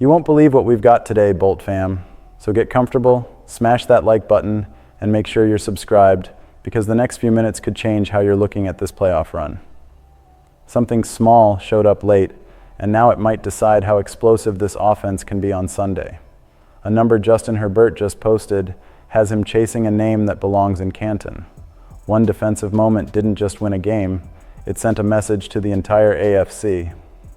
You won't believe what we've got today, Bolt fam. So get comfortable, smash that like button, and make sure you're subscribed, because the next few minutes could change how you're looking at this playoff run. Something small showed up late, and now it might decide how explosive this offense can be on Sunday. A number Justin Herbert just posted has him chasing a name that belongs in Canton. One defensive moment didn't just win a game, it sent a message to the entire AFC.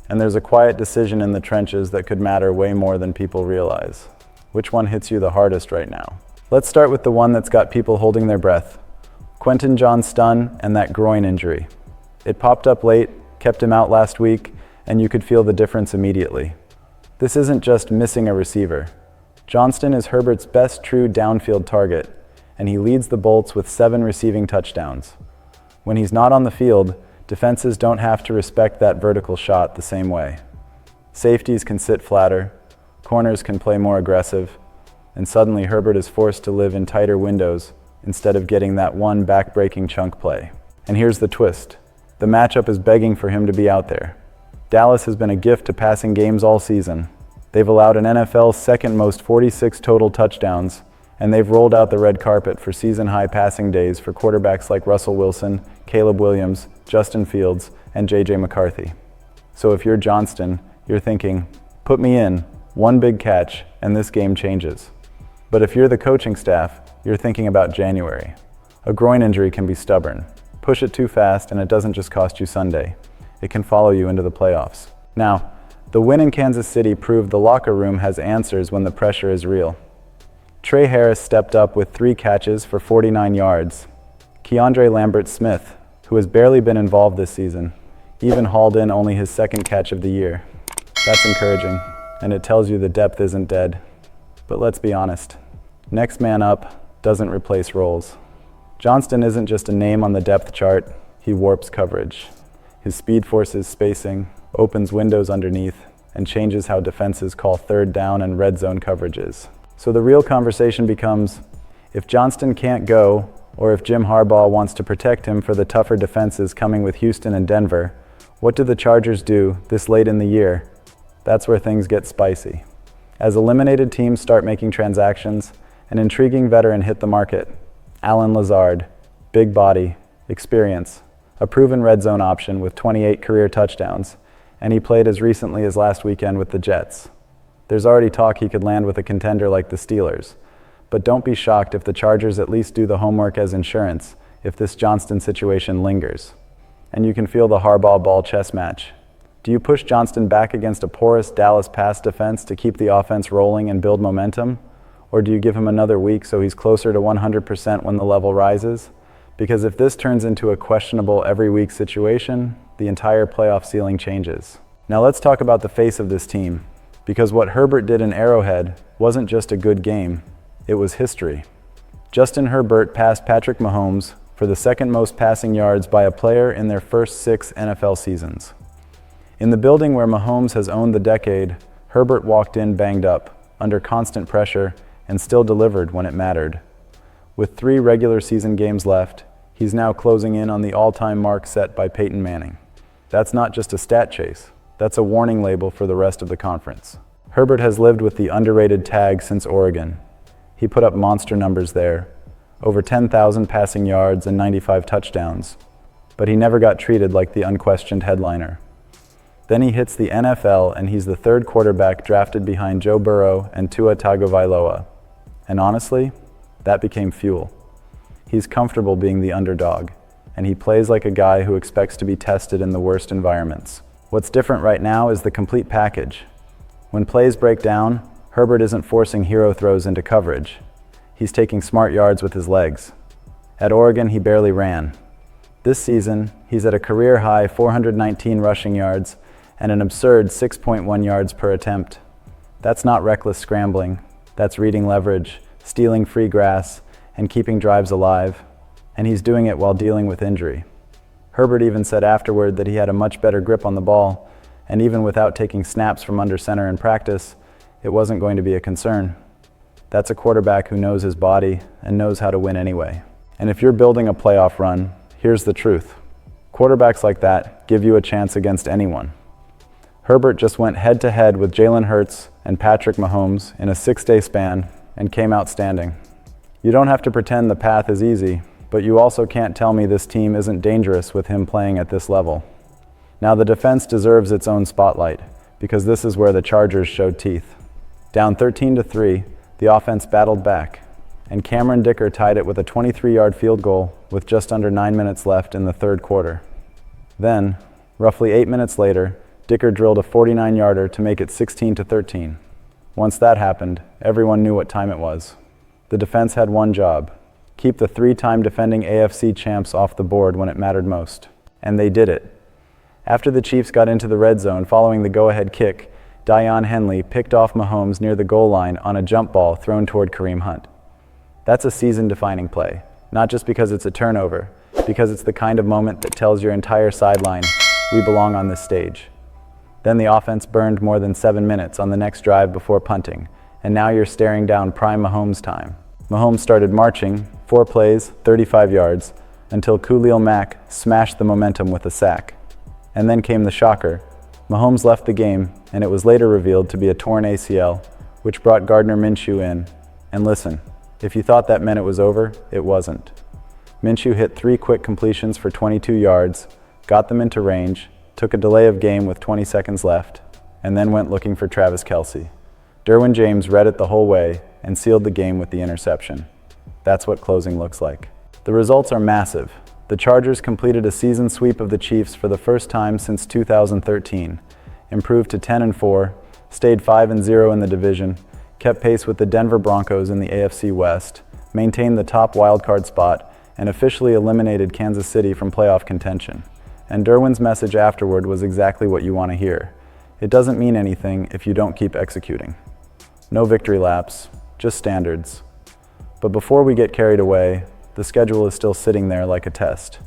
And there's a quiet decision in the trenches that could matter way more than people realize. Which one hits you the hardest right now? Let's start with the one that's got people holding their breath. Johnston and that groin injury. It popped up late, kept him out last week, and you could feel the difference immediately. This isn't just missing a receiver. Johnston is Herbert's best true downfield target, and he leads the Bolts with 7 receiving touchdowns. When he's not on the field, defenses don't have to respect that vertical shot the same way. Safeties can sit flatter, corners can play more aggressive, and suddenly Herbert is forced to live in tighter windows instead of getting that one back-breaking chunk play. And here's the twist. The matchup is begging for him to be out there. Dallas has been a gift to passing games all season. They've allowed an NFL's second most 46 total touchdowns, and they've rolled out the red carpet for season-high passing days for quarterbacks like Russell Wilson, Caleb Williams, Justin Fields, and J.J. McCarthy. So if you're Johnston, you're thinking, put me in, one big catch, and this game changes. But if you're the coaching staff, you're thinking about January. A groin injury can be stubborn. Push it too fast, and it doesn't just cost you Sunday. It can follow you into the playoffs. Now, the win in Kansas City proved the locker room has answers when the pressure is real. Trey Harris stepped up with 3 catches for 49 yards. Keandre Lambert-Smith, who has barely been involved this season, even hauled in only his 2nd catch of the year. That's encouraging, and it tells you the depth isn't dead. But let's be honest, next man up doesn't replace roles. Johnston isn't just a name on the depth chart, he warps coverage. His speed forces spacing, opens windows underneath, and changes how defenses call third down and red zone coverages. So the real conversation becomes, if Johnston can't go, or if Jim Harbaugh wants to protect him for the tougher defenses coming with Houston and Denver, what do the Chargers do this late in the year? That's where things get spicy. As eliminated teams start making transactions, an intriguing veteran hit the market. Allen Lazard, big body, experience, a proven red zone option with 28 career touchdowns, and he played as recently as last weekend with the Jets. There's already talk he could land with a contender like the Steelers. But don't be shocked if the Chargers at least do the homework as insurance if this Johnston situation lingers. And you can feel the Harbaugh ball chess match. Do you push Johnston back against a porous Dallas pass defense to keep the offense rolling and build momentum? Or do you give him another week so he's closer to 100% when the level rises? Because if this turns into a questionable every week situation, the entire playoff ceiling changes. Now let's talk about the face of this team. Because what Herbert did in Arrowhead wasn't just a good game, it was history. Justin Herbert passed Patrick Mahomes for the 2nd most passing yards by a player in their first 6 NFL seasons. In the building where Mahomes has owned the decade, Herbert walked in banged up, under constant pressure, and still delivered when it mattered. With 3 regular season games left, he's now closing in on the all-time mark set by Peyton Manning. That's not just a stat chase. That's a warning label for the rest of the conference. Herbert has lived with the underrated tag since Oregon. He put up monster numbers there, over 10,000 passing yards and 95 touchdowns, but he never got treated like the unquestioned headliner. Then he hits the NFL, and he's the 3rd quarterback drafted behind Joe Burrow and Tua Tagovailoa. And honestly, that became fuel. He's comfortable being the underdog, and he plays like a guy who expects to be tested in the worst environments. What's different right now is the complete package. When plays break down, Herbert isn't forcing hero throws into coverage. He's taking smart yards with his legs. At Oregon, he barely ran. This season, he's at a career-high 419 rushing yards and an absurd 6.1 yards per attempt. That's not reckless scrambling. That's reading leverage, stealing free grass, and keeping drives alive. And he's doing it while dealing with injury. Herbert even said afterward that he had a much better grip on the ball, and even without taking snaps from under center in practice, it wasn't going to be a concern. That's a quarterback who knows his body and knows how to win anyway. And if you're building a playoff run, here's the truth. Quarterbacks like that give you a chance against anyone. Herbert just went head-to-head with Jalen Hurts and Patrick Mahomes in a 6-day span and came out standing. You don't have to pretend the path is easy, but you also can't tell me this team isn't dangerous with him playing at this level. Now the defense deserves its own spotlight, because this is where the Chargers showed teeth. Down 13-3, the offense battled back, and Cameron Dicker tied it with a 23-yard field goal with just under 9 minutes left in the third quarter. Then, roughly 8 minutes later, Dicker drilled a 49-yarder to make it 16-13. Once that happened, everyone knew what time it was. The defense had one job: keep the 3-time defending AFC champs off the board when it mattered most. And they did it. After the Chiefs got into the red zone following the go-ahead kick, Deion Henley picked off Mahomes near the goal line on a jump ball thrown toward Kareem Hunt. That's a season-defining play, not just because it's a turnover, because it's the kind of moment that tells your entire sideline, we belong on this stage. Then the offense burned more than 7 minutes on the next drive before punting, and now you're staring down prime Mahomes time. Mahomes started marching, 4 plays, 35 yards, until Khalil Mack smashed the momentum with a sack. And then came the shocker. Mahomes left the game, and it was later revealed to be a torn ACL, which brought Gardner Minshew in. And listen, if you thought that meant it was over, it wasn't. Minshew hit 3 quick completions for 22 yards, got them into range, took a delay of game with 20 seconds left, and then went looking for Travis Kelce. Derwin James read it the whole way and sealed the game with the interception. That's what closing looks like. The results are massive. The Chargers completed a season sweep of the Chiefs for the first time since 2013, improved to 10-4, stayed 5-0 in the division, kept pace with the Denver Broncos in the AFC West, maintained the top wildcard spot, and officially eliminated Kansas City from playoff contention. And Derwin's message afterward was exactly what you want to hear. It doesn't mean anything if you don't keep executing. No victory laps, just standards. But before we get carried away, the schedule is still sitting there like a test.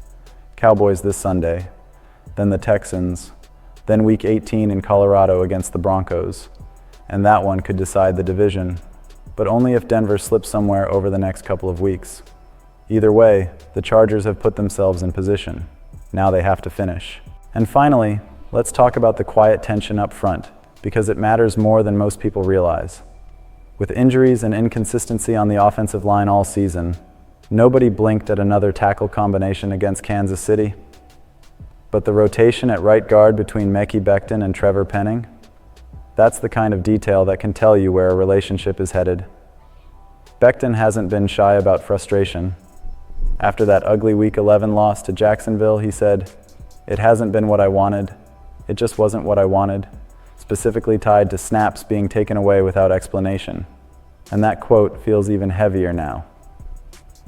Cowboys this Sunday, then the Texans, then Week 18 in Colorado against the Broncos. And that one could decide the division, but only if Denver slips somewhere over the next couple of weeks. Either way, the Chargers have put themselves in position. Now they have to finish. And finally, let's talk about the quiet tension up front, because it matters more than most people realize. With injuries and inconsistency on the offensive line all season, nobody blinked at another tackle combination against Kansas City. But the rotation at right guard between Mekhi Becton and Trevor Penning, that's the kind of detail that can tell you where a relationship is headed. Becton hasn't been shy about frustration. After that ugly Week 11 loss to Jacksonville, he said, "It hasn't been what I wanted. It just wasn't what I wanted," specifically tied to snaps being taken away without explanation. And that quote feels even heavier now.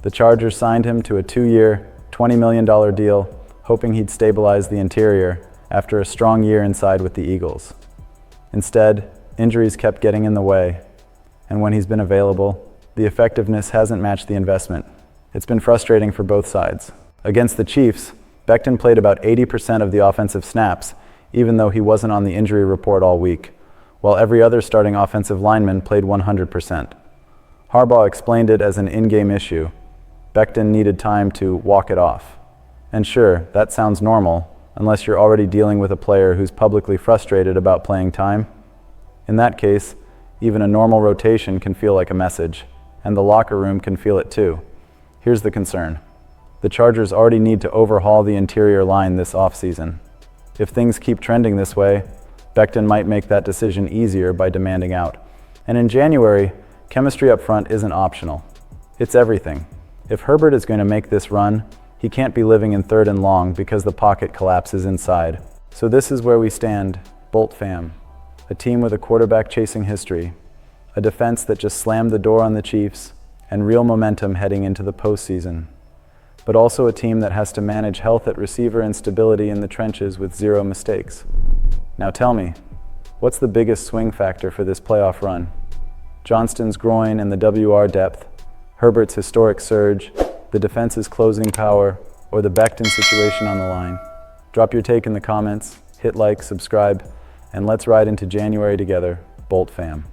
The Chargers signed him to a 2-year, $20 million deal, hoping he'd stabilize the interior after a strong year inside with the Eagles. Instead, injuries kept getting in the way, and when he's been available, the effectiveness hasn't matched the investment. It's been frustrating for both sides. Against the Chiefs, Becton played about 80% of the offensive snaps, even though he wasn't on the injury report all week, while every other starting offensive lineman played 100%. Harbaugh explained it as an in-game issue. Becton needed time to walk it off. And sure, that sounds normal, unless you're already dealing with a player who's publicly frustrated about playing time. In that case, even a normal rotation can feel like a message, and the locker room can feel it too. Here's the concern. The Chargers already need to overhaul the interior line this offseason. If things keep trending this way, Becton might make that decision easier by demanding out. And in January, chemistry up front isn't optional. It's everything. If Herbert is going to make this run, he can't be living in 3rd and long because the pocket collapses inside. So this is where we stand, Bolt fam. A team with a quarterback chasing history, a defense that just slammed the door on the Chiefs, and real momentum heading into the postseason. But also a team that has to manage health at receiver and stability in the trenches with 0 mistakes. Now tell me, what's the biggest swing factor for this playoff run? Johnston's groin and the WR depth, Herbert's historic surge, the defense's closing power, or the Becton situation on the line? Drop your take in the comments, hit like, subscribe, and let's ride into January together, Bolt fam.